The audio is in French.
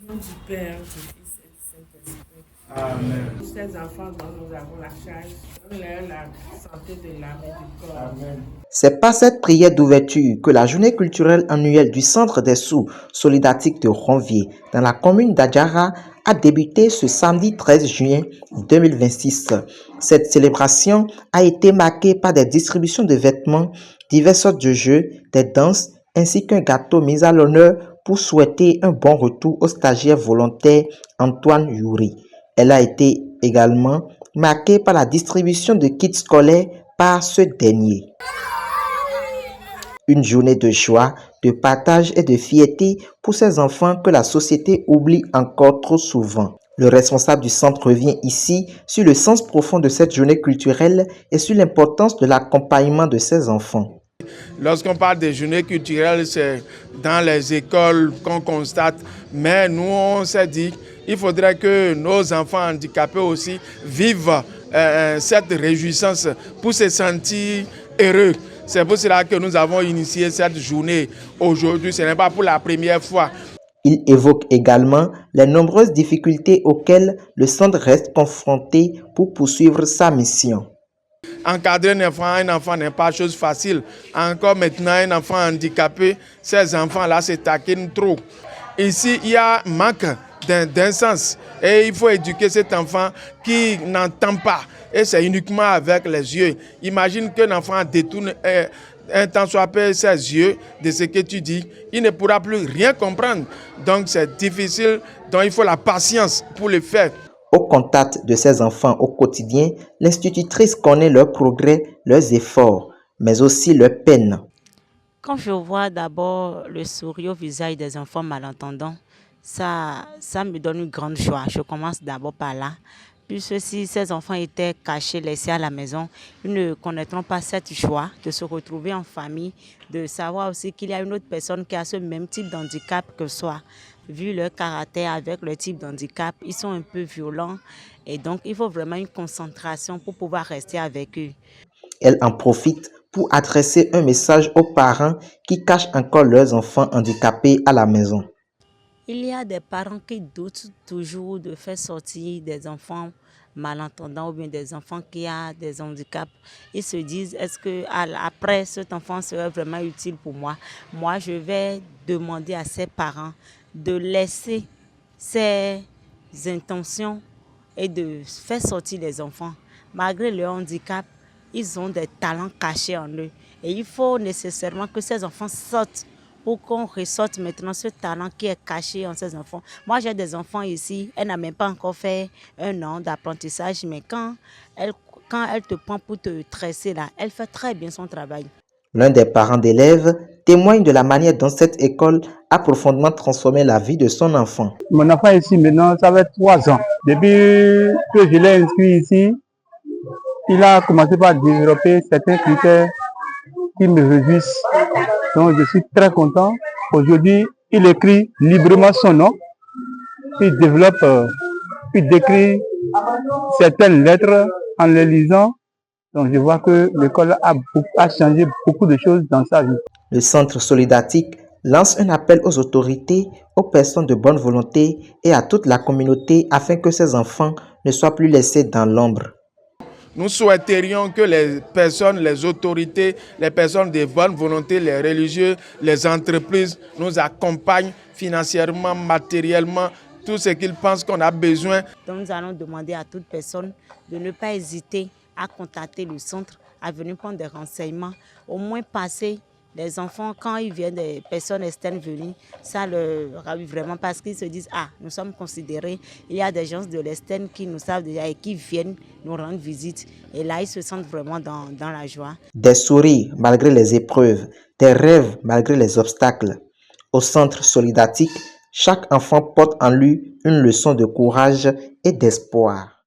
nom du Père, du Fils et du Saint-Esprit. Amen. Tous ces enfants dont nous avons la charge, donne-leur la santé de l'âme et du corps. Amen. C'est par cette prière d'ouverture que la journée culturelle annuelle du Centre des Sous Solidatiques de Ronvier, dans la commune d'Adjara, a débuté ce samedi 13 juin 2026. Cette célébration a été marquée par des distributions de vêtements, diverses sortes de jeux, des danses, ainsi qu'un gâteau mis à l'honneur pour souhaiter un bon retour au stagiaire volontaire Antoine Youri. Elle a été également marquée par la distribution de kits scolaires par ce dernier. Une journée de joie, de partage et de fierté pour ces enfants que la société oublie encore trop souvent. Le responsable du centre revient ici sur le sens profond de cette journée culturelle et sur l'importance de l'accompagnement de ces enfants. Lorsqu'on parle des journées culturelles, c'est dans les écoles qu'on constate. Mais nous, on s'est dit qu'il faudrait que nos enfants handicapés aussi vivent cette réjouissance pour se sentir heureux. C'est pour cela que nous avons initié cette journée aujourd'hui. Ce n'est pas pour la première fois. Il évoque également les nombreuses difficultés auxquelles le centre reste confronté pour poursuivre sa mission. Encadrer un enfant n'est pas chose facile. Encore maintenant, un enfant handicapé, ces enfants-là se taquinent trop. Ici, il y a un manque d'un sens. Et il faut éduquer cet enfant qui n'entend pas. Et c'est uniquement avec les yeux. Imagine qu'un enfant détourne un temps soit peu ses yeux de ce que tu dis. Il ne pourra plus rien comprendre. Donc c'est difficile. Donc il faut la patience pour le faire. Au contact de ces enfants au quotidien, l'institutrice connaît leurs progrès, leurs efforts, mais aussi leurs peines. Quand je vois d'abord le sourire au visage des enfants malentendants, ça me donne une grande joie. Je commence d'abord par là. Puisque si ces enfants étaient cachés, laissés à la maison, ils ne connaîtront pas cette joie de se retrouver en famille, de savoir aussi qu'il y a une autre personne qui a ce même type d'handicap que soi. Vu leur caractère avec le type d'handicap, ils sont un peu violents et donc il faut vraiment une concentration pour pouvoir rester avec eux. Elle en profite pour adresser un message aux parents qui cachent encore leurs enfants handicapés à la maison. Il y a des parents qui doutent toujours de faire sortir des enfants malentendants ou bien des enfants qui ont des handicaps. Ils se disent, est-ce que après cet enfant serait vraiment utile pour moi? Moi, je vais demander à ces parents de laisser ces intentions et de faire sortir les enfants. Malgré leur handicap, ils ont des talents cachés en eux. Et il faut nécessairement que ces enfants sortent pour qu'on ressorte maintenant ce talent qui est caché en ces enfants. Moi, j'ai des enfants ici, elle n'a même pas encore fait 1 an d'apprentissage, mais quand elle te prend pour te tresser là, elle fait très bien son travail. L'un des parents d'élèves témoigne de la manière dont cette école a profondément transformé la vie de son enfant. Mon enfant ici maintenant, ça fait 3 ans. Depuis que je l'ai inscrit ici, il a commencé par développer certains critères qui me réjouissent. Donc je suis très content. Aujourd'hui, il écrit librement son nom. Il développe, il décrit certaines lettres en les lisant. Donc je vois que l'école a changé beaucoup de choses dans sa vie. Le centre solidatique lance un appel aux autorités, aux personnes de bonne volonté et à toute la communauté afin que ces enfants ne soient plus laissés dans l'ombre. Nous souhaiterions que les personnes, les autorités, les personnes de bonne volonté, les religieux, les entreprises nous accompagnent financièrement, matériellement, tout ce qu'ils pensent qu'on a besoin. Donc nous allons demander à toute personne de ne pas hésiter à contacter le centre, à venir prendre des renseignements, au moins passer. Les enfants, quand ils viennent, des personnes externes venir, ça leur ravit vraiment parce qu'ils se disent « Ah, nous sommes considérés, il y a des gens de l'externe qui nous savent déjà et qui viennent nous rendre visite. » Et là, ils se sentent vraiment dans la joie. Des sourires malgré les épreuves, des rêves malgré les obstacles. Au centre solidatique, chaque enfant porte en lui une leçon de courage et d'espoir.